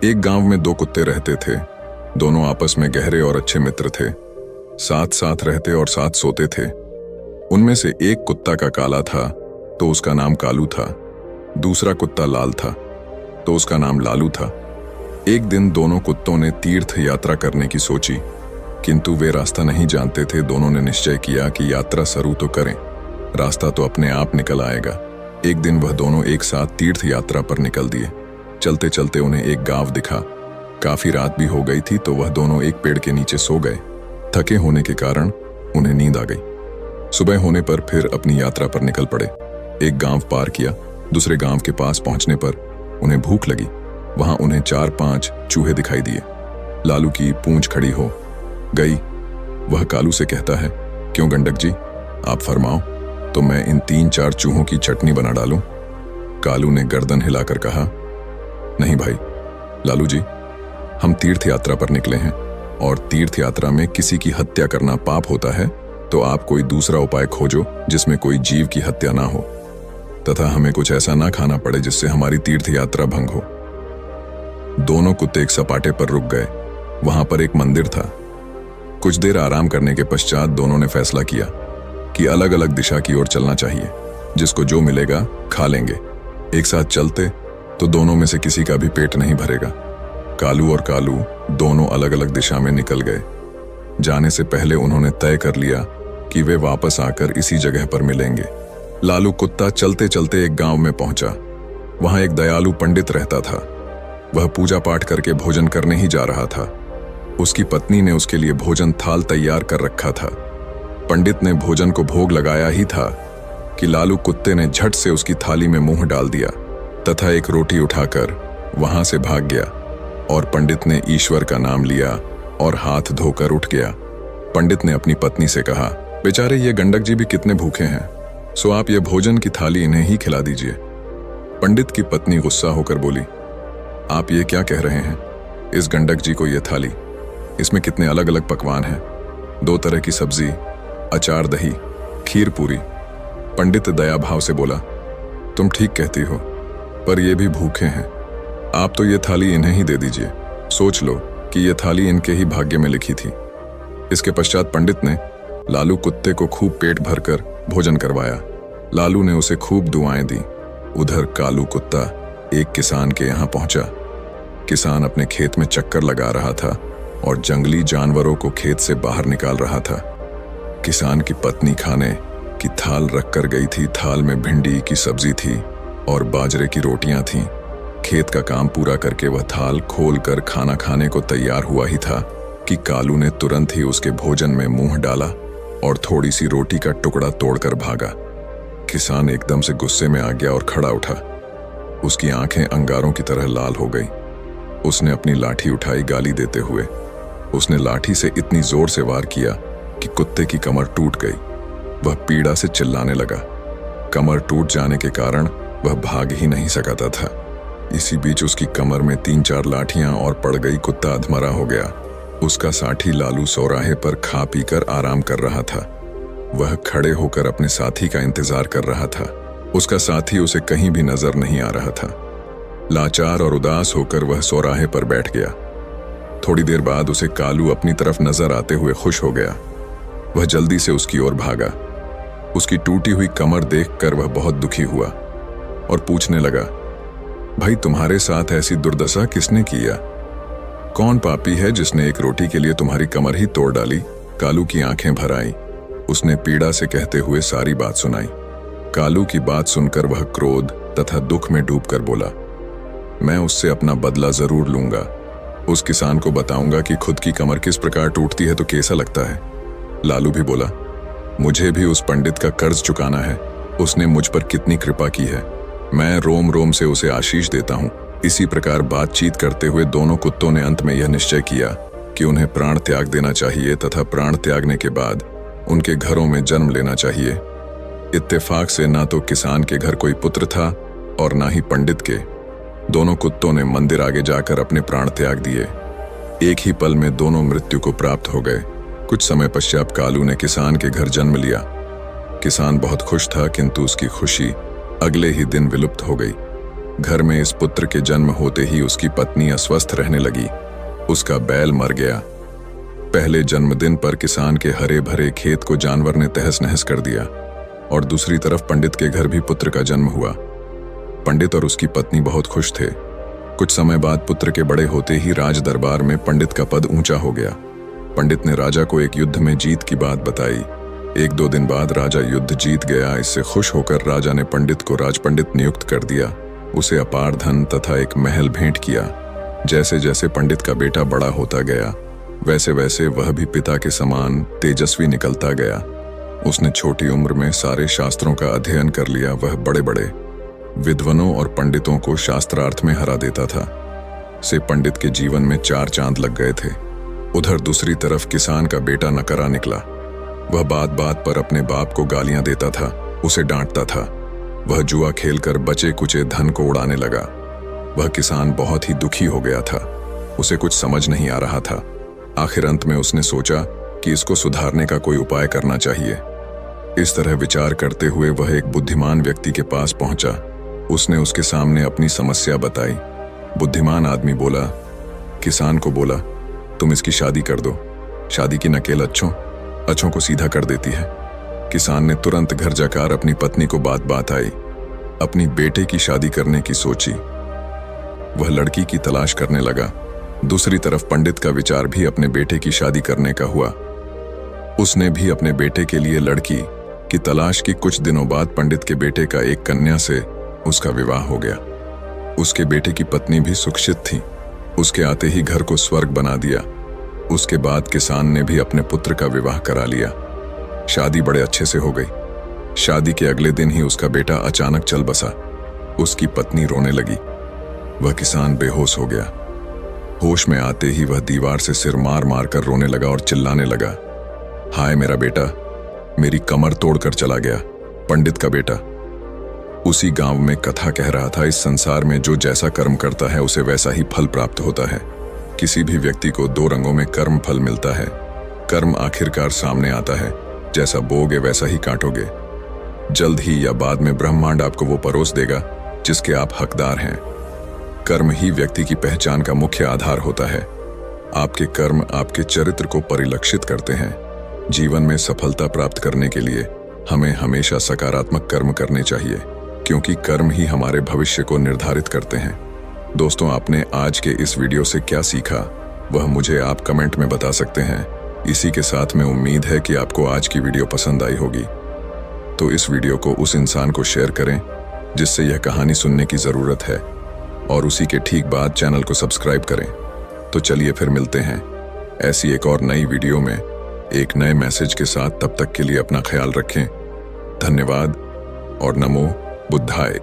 एक गांव में दो कुत्ते रहते थे। दोनों आपस में गहरे और अच्छे मित्र थे। साथ साथ रहते और साथ सोते थे। उनमें से एक कुत्ता का काला था तो उसका नाम कालू था। दूसरा कुत्ता लाल था तो उसका नाम लालू था। एक दिन दोनों कुत्तों ने तीर्थ यात्रा करने की सोची, किंतु वे रास्ता नहीं जानते थे। दोनों ने निश्चय किया कि यात्रा शुरू तो करें, रास्ता तो अपने आप निकल आएगा। एक दिन वह दोनों एक साथ तीर्थ यात्रा पर निकल दिए। चलते चलते उन्हें एक गांव दिखा। काफी रात भी हो गई थी तो वह दोनों एक पेड़ के नीचे सो गए। थके होने के कारण उन्हें नींद आ गई। सुबह होने पर फिर अपनी यात्रा पर निकल पड़े। एक गांव पार किया। दूसरे गांव के पास पहुंचने पर उन्हें भूख लगी। वहां उन्हें 4-5 चूहे दिखाई दिए। लालू की पूंछ खड़ी हो गई। वह कालू से कहता है, क्यों गंडक जी, आप फरमाओ तो मैं इन 3-4 चूहों की चटनी बना डालूं। कालू ने गर्दन हिलाकर कहा, नहीं भाई लालू जी, हम तीर्थ यात्रा पर निकले हैं और तीर्थ यात्रा में किसी की हत्या करना पाप होता है, तो आप कोई दूसरा उपाय खोजो जिसमें कोई जीव की हत्या ना हो तथा हमें कुछ ऐसा ना खाना पड़े जिससे हमारी तीर्थ यात्रा भंग हो। दोनों कुत्ते एक सपाटे पर रुक गए। वहां पर एक मंदिर था। कुछ देर आराम करने के पश्चात दोनों ने फैसला किया कि अलग अलग दिशा की ओर चलना चाहिए। जिसको जो मिलेगा खा लेंगे। एक साथ चलते तो दोनों में से किसी का भी पेट नहीं भरेगा। कालू और कालू दोनों अलग अलग दिशा में निकल गए। जाने से पहले उन्होंने तय कर लिया कि वे वापस आकर इसी जगह पर मिलेंगे। लालू कुत्ता चलते चलते एक गांव में पहुंचा। वहां एक दयालु पंडित रहता था। वह पूजा पाठ करके भोजन करने ही जा रहा था। उसकी पत्नी ने उसके लिए भोजन थाल तैयार कर रखा था। पंडित ने भोजन को भोग लगाया ही था कि लालू कुत्ते ने झट से उसकी थाली में मुंह डाल दिया तथा एक रोटी उठाकर वहां से भाग गया। और पंडित ने ईश्वर का नाम लिया और हाथ धोकर उठ गया। पंडित ने अपनी पत्नी से कहा, बेचारे ये गंडक जी भी कितने भूखे हैं, सो आप ये भोजन की थाली इन्हें ही खिला दीजिए। पंडित की पत्नी गुस्सा होकर बोली, आप ये क्या कह रहे हैं? इस गंडक जी को ये थाली, इसमें कितने अलग अलग पकवान हैं, 2 तरह की सब्जी, अचार, दही, खीर, पूरी। पंडित दया भाव से बोला, तुम ठीक कहती हो, पर ये भी भूखे हैं। आप तो ये थाली इन्हें ही दे दीजिए। सोच लो कि ये थाली इनके ही भाग्य में लिखी थी। इसके पश्चात पंडित ने लालू कुत्ते को खूब पेट भरकर भोजन करवाया। लालू ने उसे खूब दुआएं दी। उधर कालू कुत्ता एक किसान के यहाँ पहुंचा। किसान अपने खेत में चक्कर लगा रहा था और जंगली जानवरों को खेत से बाहर निकाल रहा था। किसान की पत्नी खाने की थाल रख कर गई थी। थाल में भिंडी की सब्जी थी और बाजरे की रोटियां थीं। खेत का काम पूरा करके वह थाल खोलकर खाना खाने को तैयार हुआ ही था कि कालू ने तुरंत ही उसके भोजन में मुंह डाला और थोड़ी सी रोटी का टुकड़ा तोड़कर भागा। किसान एकदम से गुस्से में आ गया और खड़ा उठा। उसकी आंखें अंगारों की तरह लाल हो गई। उसने अपनी लाठी उठाई गाली देते हुए। उसने लाठी से इतनी जोर से वार किया कि कुत्ते की कमर टूट गई। वह पीड़ा से चिल्लाने लगा। कमर टूट जाने के कारण वह भाग ही नहीं सकता था। इसी बीच उसकी कमर में 3-4 लाठियां और पड़ गई। कुत्ता अधमरा हो गया। उसका साथी लालू चौराहे पर खा पीकर आराम कर रहा था। वह खड़े होकर अपने साथी का इंतजार कर रहा था। उसका साथी उसे कहीं भी नजर नहीं आ रहा था। लाचार और उदास होकर वह चौराहे पर बैठ गया। थोड़ी देर बाद उसे कालू अपनी तरफ नजर आते हुए खुश हो गया। वह जल्दी से उसकी ओर भागा। उसकी टूटी हुई कमर देखकर वह बहुत दुखी हुआ और पूछने लगा, भाई तुम्हारे साथ ऐसी दुर्दशा किसने किया? कौन पापी है जिसने एक रोटी के लिए तुम्हारी कमर ही तोड़ डाली? कालू की आंखें भर आईं। उसने पीड़ा से कहते हुए सारी बात सुनाई। कालू की बात सुनकर वह क्रोध तथा दुख में डूबकर बोला, मैं उससे अपना बदला जरूर लूंगा। उस किसान को बताऊंगा कि खुद की कमर किस प्रकार टूटती है तो कैसा लगता है। लालू भी बोला, मुझे भी उस पंडित का कर्ज चुकाना है। उसने मुझ पर कितनी कृपा की है। मैं रोम रोम से उसे आशीष देता हूँ। इसी प्रकार बातचीत करते हुए दोनों कुत्तों ने अंत में यह निश्चय किया कि उन्हें प्राण त्याग देना चाहिए तथा प्राण त्यागने के बाद उनके घरों में जन्म लेना चाहिए। इत्तेफाक से ना तो किसान के घर कोई पुत्र था और ना ही पंडित के। दोनों कुत्तों ने मंदिर आगे जाकर अपने प्राण त्याग दिए। एक ही पल में दोनों मृत्यु को प्राप्त हो गए। कुछ समय पश्चात कालू ने किसान के घर जन्म लिया। किसान बहुत खुश था, किंतु उसकी खुशी अगले ही दिन विलुप्त हो गई। घर में इस पुत्र के जन्म होते ही उसकी पत्नी अस्वस्थ रहने लगी। उसका बैल मर गया। पहले जन्मदिन पर किसान के हरे भरे खेत को जानवर ने तहस नहस कर दिया और दूसरी तरफ पंडित के घर भी पुत्र का जन्म हुआ। पंडित और उसकी पत्नी बहुत खुश थे। कुछ समय बाद पुत्र के बड़े होते ही राज दरबार में पंडित का पद ऊंचा हो गया। पंडित ने राजा को एक युद्ध में जीत की बात बताई। 1-2 दिन बाद राजा युद्ध जीत गया। इससे खुश होकर राजा ने पंडित को राजपंडित नियुक्त कर दिया। उसे अपार धन तथा एक महल भेंट किया। जैसे जैसे पंडित का बेटा बड़ा होता गया वैसे वैसे वह भी पिता के समान तेजस्वी निकलता गया। उसने छोटी उम्र में सारे शास्त्रों का अध्ययन कर लिया। वह बड़े बड़े विद्वानों और पंडितों को शास्त्रार्थ में हरा देता था। से पंडित के जीवन में 4 चांद लग गए थे। उधर दूसरी तरफ किसान का बेटा नकरा निकला। वह बात बात पर अपने बाप को गालियां देता था, उसे डांटता था। वह जुआ खेलकर बचे कुचे धन को उड़ाने लगा। वह किसान बहुत ही दुखी हो गया था। उसे कुछ समझ नहीं आ रहा था। आखिर अंत में उसने सोचा कि इसको सुधारने का कोई उपाय करना चाहिए। इस तरह विचार करते हुए वह एक बुद्धिमान व्यक्ति के पास पहुंचा। उसने उसके सामने अपनी समस्या बताई। बुद्धिमान आदमी बोला, किसान को बोला, तुम इसकी शादी कर दो। शादी की नकेल अच्छों को सीधा कर देती है। किसान ने तुरंत घर जाकर अपनी पत्नी को बात आई। अपनी बेटे की शादी करने की सोची। वह लड़की की तलाश करने लगा। दूसरी तरफ पंडित का विचार भी अपने बेटे की शादी करने का हुआ। उसने भी अपने बेटे के लिए लड़की की तलाश की। कुछ दिनों बाद पंडित के बेटे का एक कन्या से उसका विवाह हो गया। उसके बेटे की पत्नी भी सुशिक्षित थी। उसके आते ही घर को स्वर्ग बना दिया। उसके बाद किसान ने भी अपने पुत्र का विवाह करा लिया। शादी बड़े अच्छे से हो गई। शादी के अगले दिन ही उसका बेटा अचानक चल बसा। उसकी पत्नी रोने लगी। वह किसान बेहोश हो गया। होश में आते ही वह दीवार से सिर मार मार कर रोने लगा और चिल्लाने लगा, हाय मेरा बेटा, मेरी कमर तोड़कर चला गया। पंडित का बेटा उसी गांव में कथा कह रहा था, इस संसार में जो जैसा कर्म करता है उसे वैसा ही फल प्राप्त होता है। किसी भी व्यक्ति को 2 रंगों में कर्म फल मिलता है। कर्म आखिरकार सामने आता है, जैसा बोगे वैसा ही काटोगे। जल्द ही या बाद में ब्रह्मांड आपको वो परोस देगा जिसके आप हकदार हैं। कर्म ही व्यक्ति की पहचान का मुख्य आधार होता है। आपके कर्म आपके चरित्र को परिलक्षित करते हैं। जीवन में सफलता प्राप्त करने के लिए हमें हमेशा सकारात्मक कर्म करने चाहिए, क्योंकि कर्म ही हमारे भविष्य को निर्धारित करते हैं। दोस्तों, आपने आज के इस वीडियो से क्या सीखा वह मुझे आप कमेंट में बता सकते हैं। इसी के साथ में उम्मीद है कि आपको आज की वीडियो पसंद आई होगी। तो इस वीडियो को उस इंसान को शेयर करें जिससे यह कहानी सुनने की ज़रूरत है, और उसी के ठीक बाद चैनल को सब्सक्राइब करें। तो चलिए फिर मिलते हैं ऐसी एक और नई वीडियो में एक नए मैसेज के साथ। तब तक के लिए अपना ख्याल रखें। धन्यवाद और नमो बुद्धाय।